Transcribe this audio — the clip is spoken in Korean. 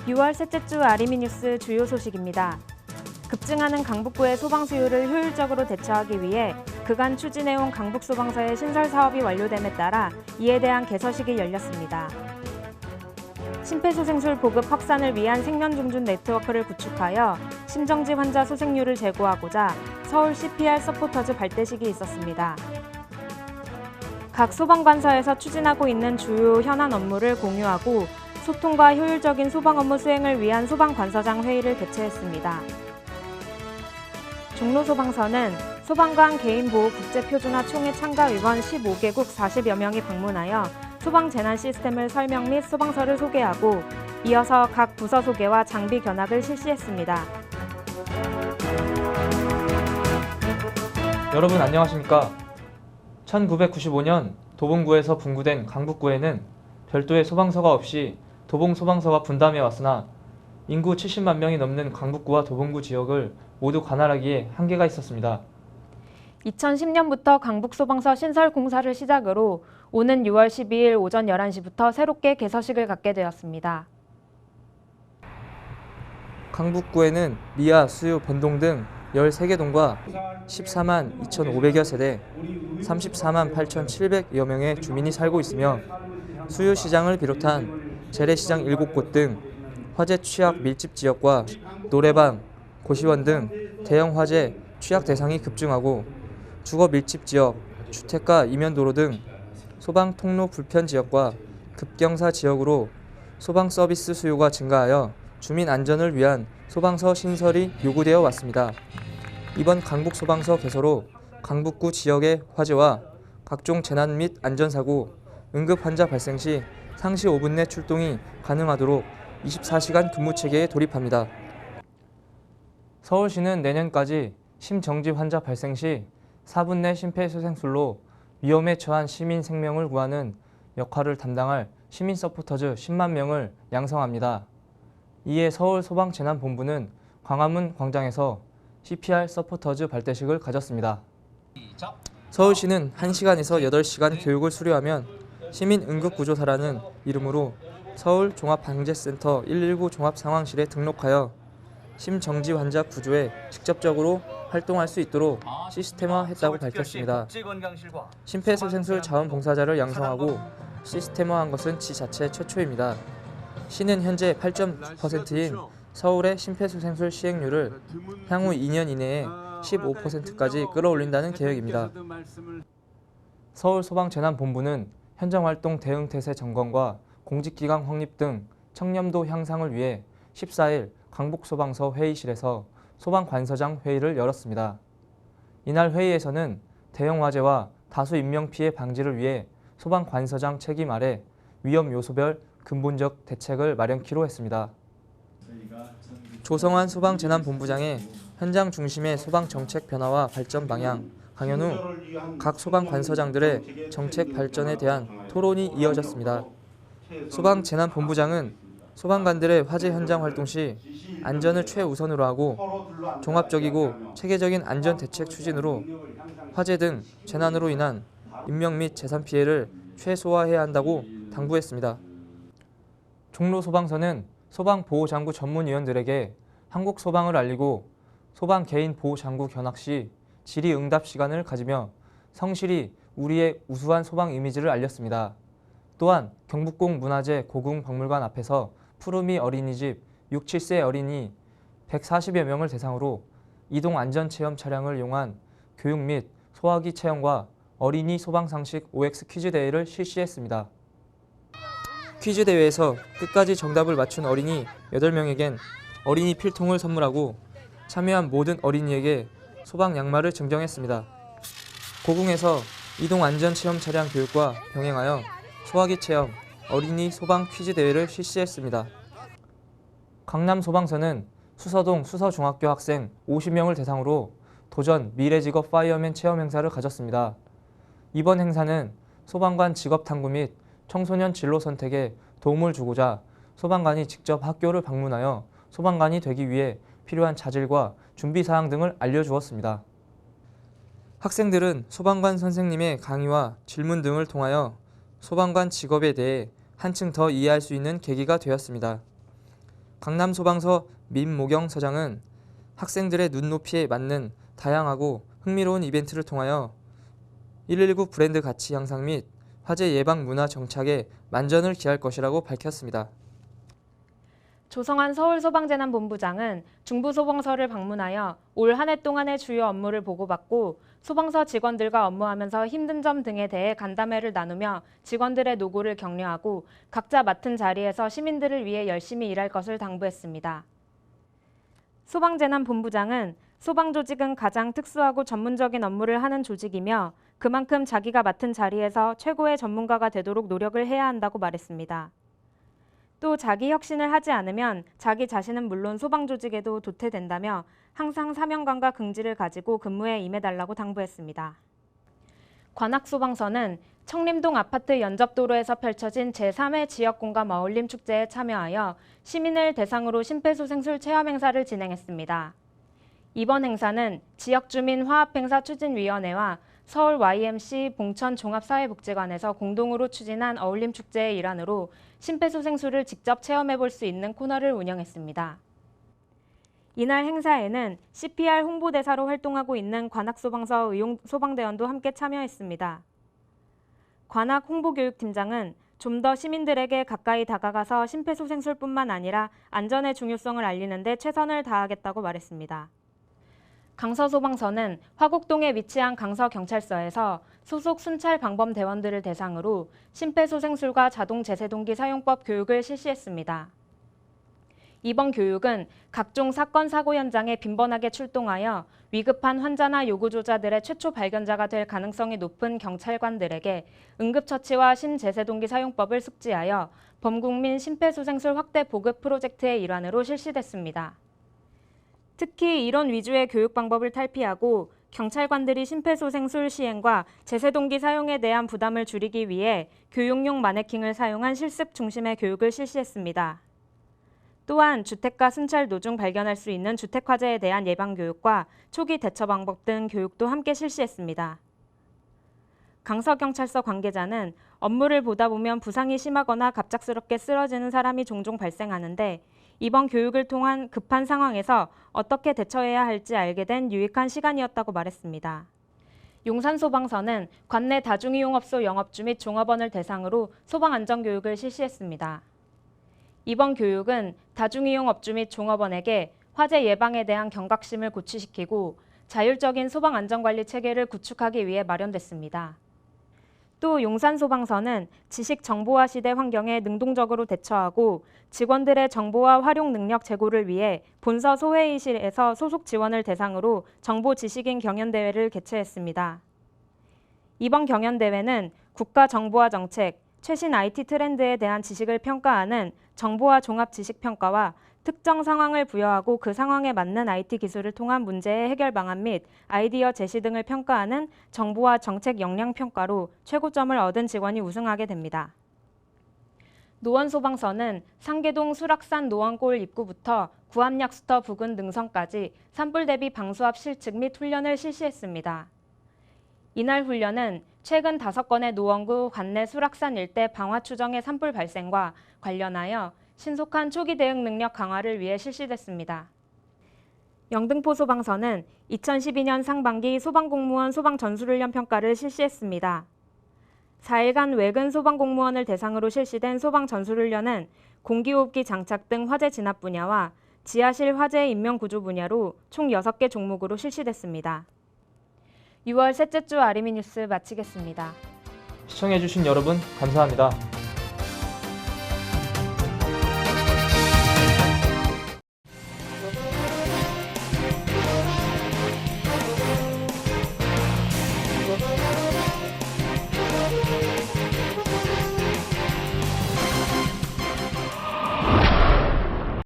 6월 셋째 주 아리미뉴스 주요 소식입니다. 급증하는 강북구의 소방 수요를 효율적으로 대처하기 위해 그간 추진해온 강북소방서의 신설 사업이 완료됨에 따라 이에 대한 개서식이 열렸습니다. 심폐소생술 보급 확산을 위한 생면중준 네트워크를 구축하여 심정지 환자 소생률을 제고하고자 서울 CPR 서포터즈 발대식이 있었습니다. 각 소방관서에서 추진하고 있는 주요 현안 업무를 공유하고 소통과 효율적인 소방 업무 수행을 위한 소방관서장 회의를 개최했습니다. 종로소방서는 소방관 개인보호 국제표준화 총회 참가위원 15개국 40여 명이 방문하여 소방 재난 시스템을 설명 및 소방서를 소개하고 이어서 각 부서 소개와 장비 견학을 실시했습니다. 여러분 안녕하십니까? 1995년 도봉구에서 분구된 강북구에는 별도의 소방서가 없이 도봉소방서가 분담해 왔으나 인구 70만 명이 넘는 강북구와 도봉구 지역을 모두 관할하기에 한계가 있었습니다. 2010년부터 강북소방서 신설 공사를 시작으로 오는 6월 12일 오전 11시부터 새롭게 개서식을 갖게 되었습니다. 강북구에는 미아, 수유, 본동 등 13개 동과 14만 2,500여 세대, 34만 8,700여 명의 주민이 살고 있으며 수유시장을 비롯한 재래시장 7곳 등 화재 취약 밀집 지역과 노래방, 고시원 등 대형 화재 취약 대상이 급증하고 주거 밀집 지역, 주택가 이면도로 등 소방 통로 불편 지역과 급경사 지역으로 소방 서비스 수요가 증가하여 주민 안전을 위한 소방서 신설이 요구되어 왔습니다. 이번 강북소방서 개서로 강북구 지역의 화재와 각종 재난 및 안전사고, 응급 환자 발생 시 상시 5분 내 출동이 가능하도록 24시간 근무 체계에 돌입합니다. 서울시는 내년까지 심정지 환자 발생 시 4분 내 심폐소생술로 위험에 처한 시민 생명을 구하는 역할을 담당할 시민 서포터즈 10만 명을 양성합니다. 이에 서울소방재난본부는 광화문 광장에서 CPR 서포터즈 발대식을 가졌습니다. 서울시는 1시간에서 8시간 교육을 수료하면 시민 응급구조사라는 이름으로 서울 종합방재센터 119 종합상황실에 등록하여 심정지 환자 구조에 직접적으로 활동할 수 있도록 시스템화했다고 밝혔습니다. 심폐소생술 자원봉사자를 양성하고 시스템화한 것은 지자체 최초입니다. 시는 현재 8.9%인 서울의 심폐소생술 시행률을 향후 2년 이내에 15%까지 끌어올린다는 계획입니다. 서울소방재난본부는 현장활동 대응태세 점검과 공직기강 확립 등 청렴도 향상을 위해 14일 강북소방서 회의실에서 소방관서장 회의를 열었습니다. 이날 회의에서는 대형 화재와 다수 인명피해 방지를 위해 소방관서장 책임 아래 위험 요소별 근본적 대책을 마련키로 했습니다. 조성환 소방재난본부장의 현장 중심의 소방정책 변화와 발전 방향 강연 후 각 소방관서장들의 정책 발전에 대한 토론이 이어졌습니다. 소방재난본부장은 소방관들의 화재 현장 활동 시 안전을 최우선으로 하고 종합적이고 체계적인 안전대책 추진으로 화재 등 재난으로 인한 인명 및 재산 피해를 최소화해야 한다고 당부했습니다. 종로소방서는 소방보호장구 전문위원들에게 한국소방을 알리고 소방 개인 보호장구 견학 시 질의응답 시간을 가지며 성실히 우리의 우수한 소방 이미지를 알렸습니다. 또한 경북공 문화재 고궁박물관 앞에서 푸르미 어린이집 6, 7세 어린이 140여 명을 대상으로 이동 안전체험 차량을 이용한 교육 및 소화기 체험과 어린이 소방상식 OX 퀴즈 대회를 실시했습니다. 퀴즈 대회에서 끝까지 정답을 맞춘 어린이 8명에겐 어린이 필통을 선물하고 참여한 모든 어린이에게 소방 양말을 증정했습니다. 고궁에서 이동 안전체험 차량 교육과 병행하여 소화기 체험, 어린이 소방 퀴즈 대회를 실시했습니다. 강남소방서는 수서동 수서중학교 학생 50명을 대상으로 도전 미래직업 파이어맨 체험 행사를 가졌습니다. 이번 행사는 소방관 직업 탐구 및 청소년 진로 선택에 도움을 주고자 소방관이 직접 학교를 방문하여 소방관이 되기 위해 필요한 자질과 준비사항 등을 알려주었습니다. 학생들은 소방관 선생님의 강의와 질문 등을 통하여 소방관 직업에 대해 한층 더 이해할 수 있는 계기가 되었습니다. 강남소방서 민모경 서장은 학생들의 눈높이에 맞는 다양하고 흥미로운 이벤트를 통하여 119 브랜드 가치 향상 및 화재 예방 문화 정착에 만전을 기할 것이라고 밝혔습니다. 조성환 서울소방재난본부장은 중부소방서를 방문하여 올 한 해 동안의 주요 업무를 보고받고 소방서 직원들과 업무하면서 힘든 점 등에 대해 간담회를 나누며 직원들의 노고를 격려하고 각자 맡은 자리에서 시민들을 위해 열심히 일할 것을 당부했습니다. 소방재난본부장은 소방조직은 가장 특수하고 전문적인 업무를 하는 조직이며 그만큼 자기가 맡은 자리에서 최고의 전문가가 되도록 노력을 해야 한다고 말했습니다. 또 자기 혁신을 하지 않으면 자기 자신은 물론 소방조직에도 도태된다며 항상 사명감과 긍지를 가지고 근무에 임해달라고 당부했습니다. 관악소방서는 청림동 아파트 연접도로에서 펼쳐진 제3회 지역공감 어울림 축제에 참여하여 시민을 대상으로 심폐소생술 체험 행사를 진행했습니다. 이번 행사는 지역주민 화합행사 추진위원회와 서울 YMC 봉천 종합사회복지관에서 공동으로 추진한 어울림 축제의 일환으로 심폐소생술을 직접 체험해볼 수 있는 코너를 운영했습니다. 이날 행사에는 CPR 홍보대사로 활동하고 있는 관악소방서 의용소방대원도 함께 참여했습니다. 관악 홍보교육팀장은 좀 더 시민들에게 가까이 다가가서 심폐소생술뿐만 아니라 안전의 중요성을 알리는 데 최선을 다하겠다고 말했습니다. 강서소방서는 화곡동에 위치한 강서경찰서에서 소속 순찰방범대원들을 대상으로 심폐소생술과 자동제세동기 사용법 교육을 실시했습니다. 이번 교육은 각종 사건 사고 현장에 빈번하게 출동하여 위급한 환자나 요구조자들의 최초 발견자가 될 가능성이 높은 경찰관들에게 응급처치와 심제세동기 사용법을 숙지하여 범국민 심폐소생술 확대 보급 프로젝트의 일환으로 실시됐습니다. 특히 이런 위주의 교육 방법을 탈피하고 경찰관들이 심폐소생술 시행과 제세동기 사용에 대한 부담을 줄이기 위해 교육용 마네킹을 사용한 실습 중심의 교육을 실시했습니다. 또한 주택가 순찰 도중 발견할 수 있는 주택화재에 대한 예방교육과 초기 대처 방법 등 교육도 함께 실시했습니다. 강서경찰서 관계자는 업무를 보다 보면 부상이 심하거나 갑작스럽게 쓰러지는 사람이 종종 발생하는데 이번 교육을 통한 급한 상황에서 어떻게 대처해야 할지 알게 된 유익한 시간이었다고 말했습니다. 용산소방서는 관내 다중이용업소 영업주 및 종업원을 대상으로 소방안전교육을 실시했습니다. 이번 교육은 다중이용업주 및 종업원에게 화재 예방에 대한 경각심을 고취시키고 자율적인 소방안전관리 체계를 구축하기 위해 마련됐습니다. 또 용산소방서는 지식 정보화 시대 환경에 능동적으로 대처하고 직원들의 정보화 활용 능력 제고를 위해 본서 소회의실에서 소속 지원을 대상으로 정보 지식인 경연대회를 개최했습니다. 이번 경연대회는 국가정보화 정책, 최신 IT 트렌드에 대한 지식을 평가하는 정보화 종합지식평가와 특정 상황을 부여하고 그 상황에 맞는 IT 기술을 통한 문제의 해결 방안 및 아이디어 제시 등을 평가하는 정보화 정책 역량 평가로 최고점을 얻은 직원이 우승하게 됩니다. 노원소방서는 상계동 수락산 노원골 입구부터 구암약수터 부근 능선까지 산불 대비 방수압 실측 및 훈련을 실시했습니다. 이날 훈련은 최근 5건의 노원구 관내 수락산 일대 방화 추정의 산불 발생과 관련하여 신속한 초기 대응 능력 강화를 위해 실시됐습니다. 영등포 소방서는 2012년 상반기 소방공무원 소방전술훈련 평가를 실시했습니다. 4일간 외근 소방공무원을 대상으로 실시된 소방전술훈련은 공기호흡기 장착 등 화재 진압 분야와 지하실 화재 인명구조 분야로 총 6개 종목으로 실시됐습니다. 6월 셋째 주 아리미 뉴스 마치겠습니다. 시청해주신 여러분 감사합니다.